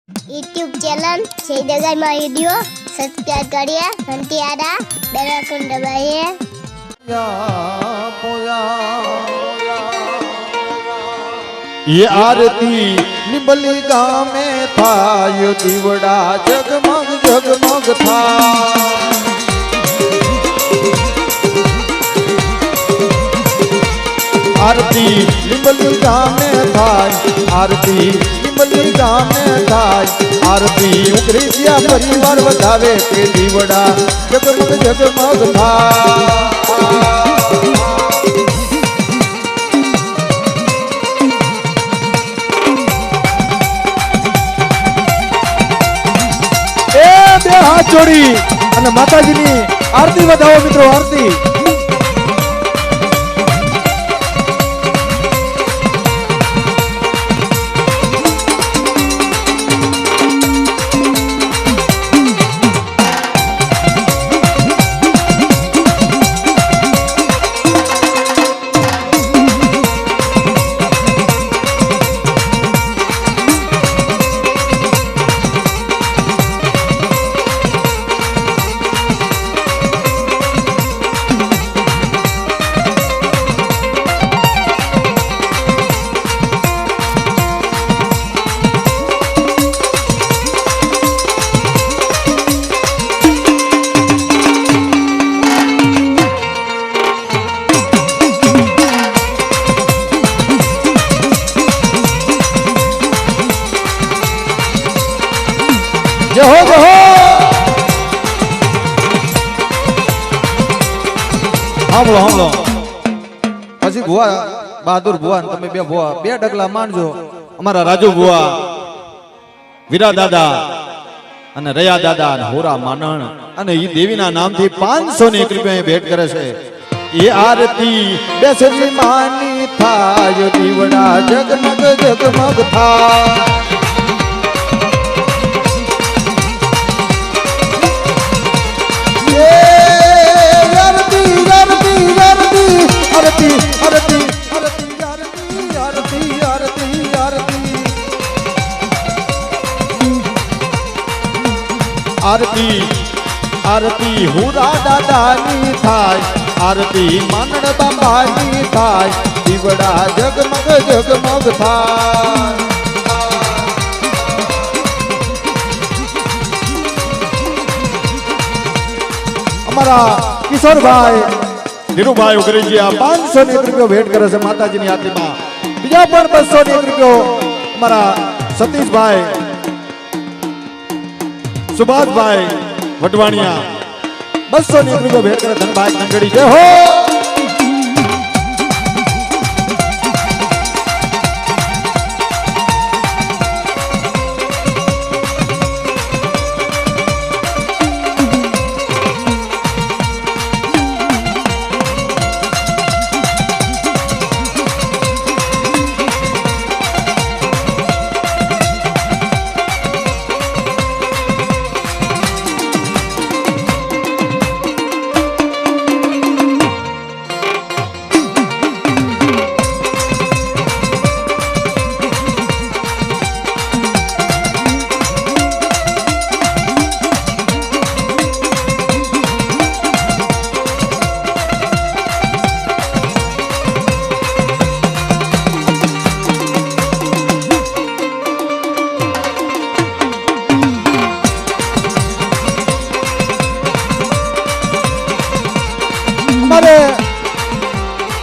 YouTube channel छह जगह में वीडियो सब्सक्राइब करिए घंटी आड़ा बेल आइकन दबाइए। ये आरती निबली गाँव में था, यो दीवड़ा जगमग जगमग था। आरती निबली गाँव में था, आरती निबली गाँव में था। आरती उकरी दिया परिवार बतावे के दीवड़ा जगमग जगमग था। हाथ जोड़ी અને માતાજીની આરતી વધાવો મિત્રો, આરતી। जय हो जय हो। સાંભળો સાંભળો પછી ભુવા બહાદુર ભુવા તમે બે ભુવા બે ડગલા માનજો। અમારા રાજુ ભુવા, વીરા દાદા અને રયા દાદા અને હોરા માનણ અને ઈ દેવીના નામથી 501 રૂપિયા ભેટ કરે છે। એ આરતી બેસરી માની થાય, દીવડા જગમગ જગમગ થાય। आरती आरती हुरा दादानी थाय, आरती मानड़ बाबानी थाय, दीवड़ा जगमग जगमग थाय। हमारा किशोर भाई धीरूभाई उगरेजिया 501 रुपया भेंट करे से माताजी ની આરતી માં। બીજા પણ 201 રૂપિયો हमारा सतीश भाई, सुभाष भाई वटवाणिया 201 रुपया भेंट करे धन भाई कंगड़ी। जय हो।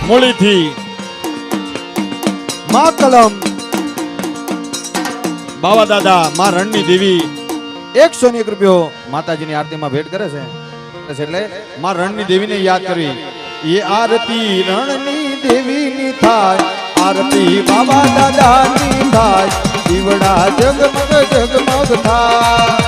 मूली थी मां कलम बाबा दादा मां रणनी देवी 101 रुपयो माताजी ની આરતી માં ભેટ કરે છે। એટલે માं रणनी देवी ને યાદ કરવી। ये आरती रणनी देवी ની થાય, आरती बाबा दादा ની થાય, દીવડા જગમગ જગમગ થાય।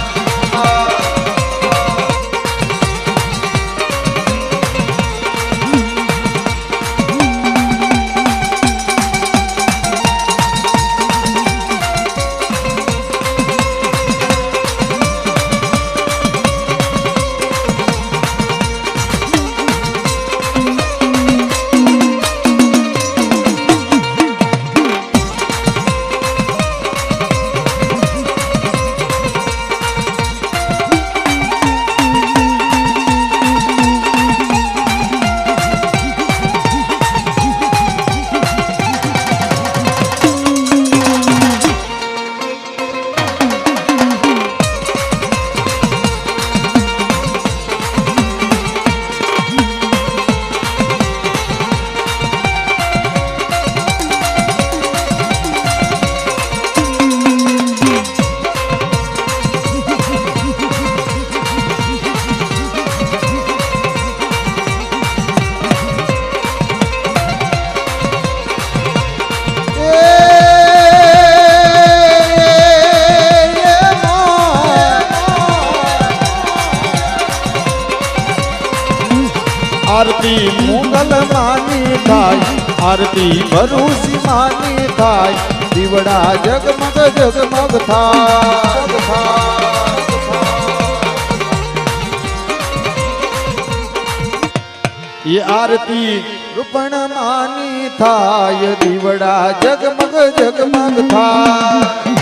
आरती मुगल मानी थाय आरती भरूसी मानी थाय दीवड़ा जगमग जगमग थाय ये आरती रूपण मानी थाय दीवड़ा जगमग जगमग थाय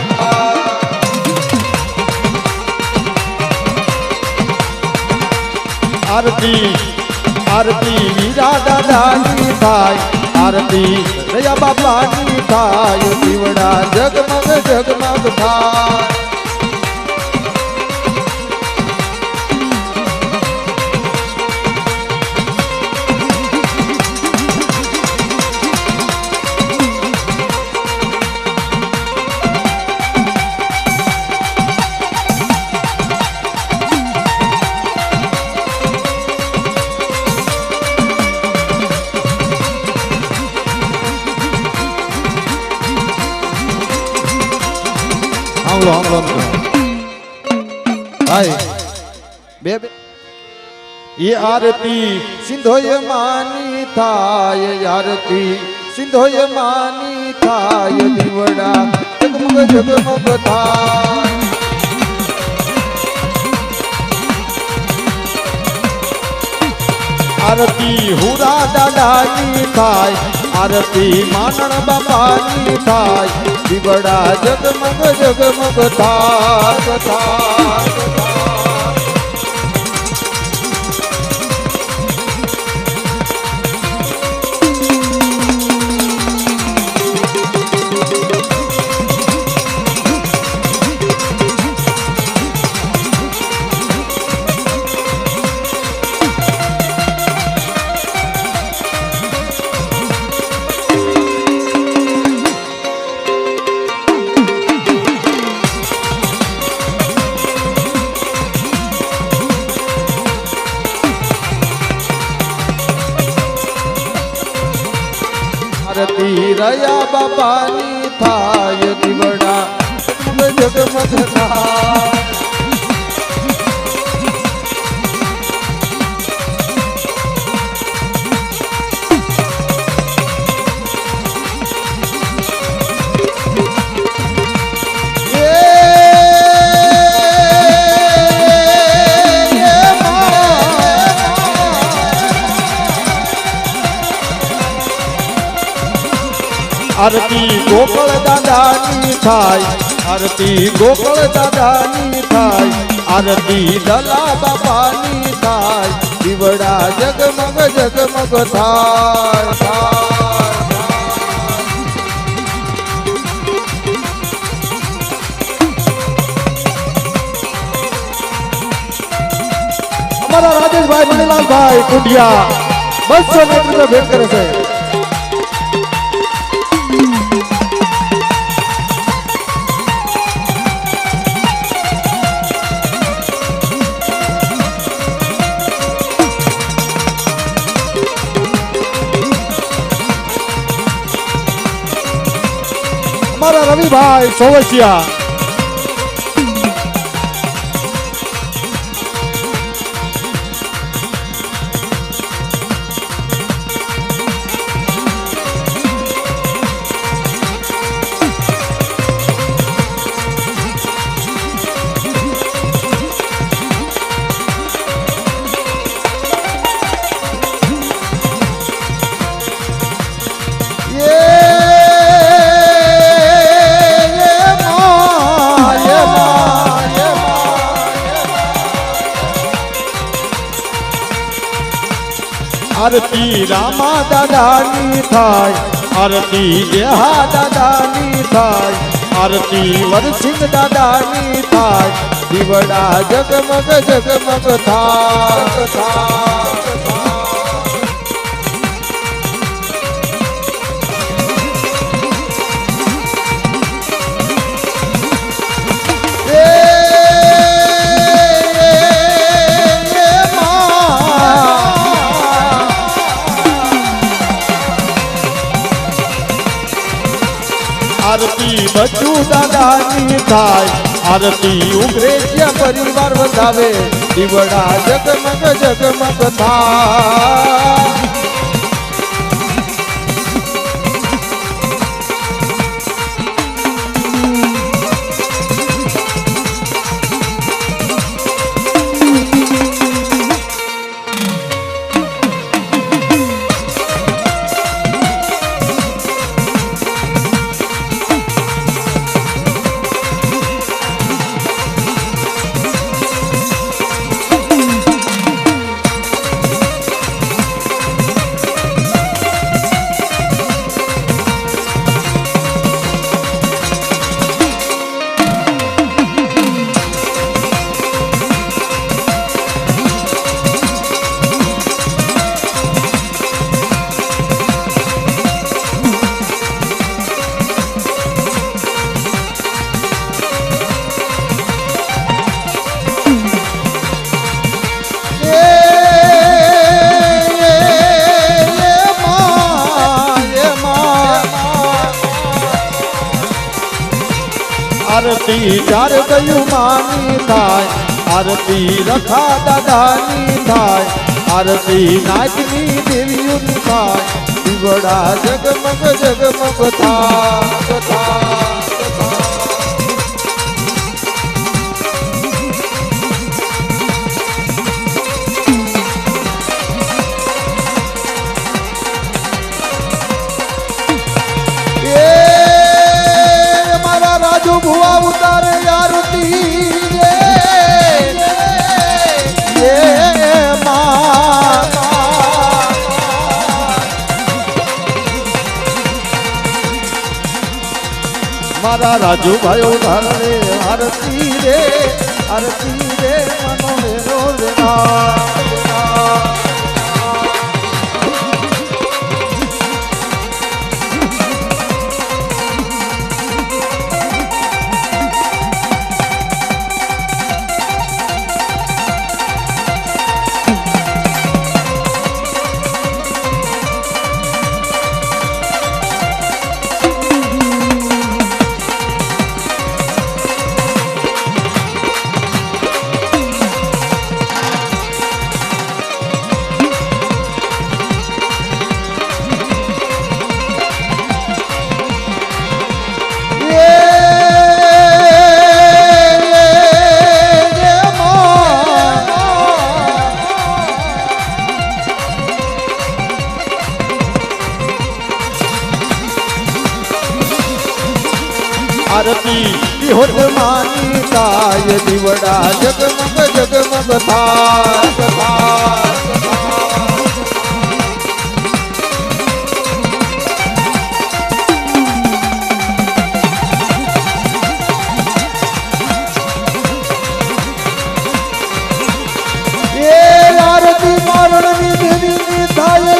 आरती आरती वीरा दादानी थाय आरती रया बापानी थाय दीवड़ा जगमग जगमग थाय भाई ये आरती सिंधोय मानी थाय आरती सिंधोय मानी थाय दीवड़ा जगमग जगमग थाय आरती हुरा दादानी थाय आरती मानण बापानी थाय दीवड़ा जगमग जगमग थाय थाय आरती रया बापानी थाय दीवड़ा जगमग थाय आरती गोकुल दादानी थाय आरती गोकुल दादानी थाय आरती दला बापानी थाय दीवड़ा जगमग जगमग थाय हमारा राजेश भाई मणिलाल भाई कुटिया 200 मीटर में भेंट करे से हमारा रवि भाई सोवसिया आरती रामा दादानी थाय आरती देहा दादानी थाय आरती वरसिंह दादानी थाय दीवड़ा जगमग जगमग थाय आरती बच्चू दादानी थाय आरती उग्रेजिया परिवार वधावे દીવડા જગમગ જગમગ થાય. આરતી ચાર કયું માની થાય, આરતી રખા દાદાની થાય, આરતી નાચની દેવીઓની થાય, દીવડા જગમગ જગમગ થાય. ભુવા ઉતારે આરતી મારા રાજુભાઈ ઉતારે આરતી રે, આરતી રે મનો મેરો આરતી હોત માની થાય, દીવડા જગમગ જગમગ થાય. એ આરતી મારણની દેવીની થાય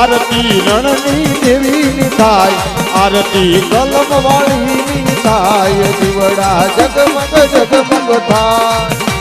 આરતી રણની દેવીની થાય, આરતી કલમ વાળીની થાય, દીવડા જગમગ જગમગ થાય.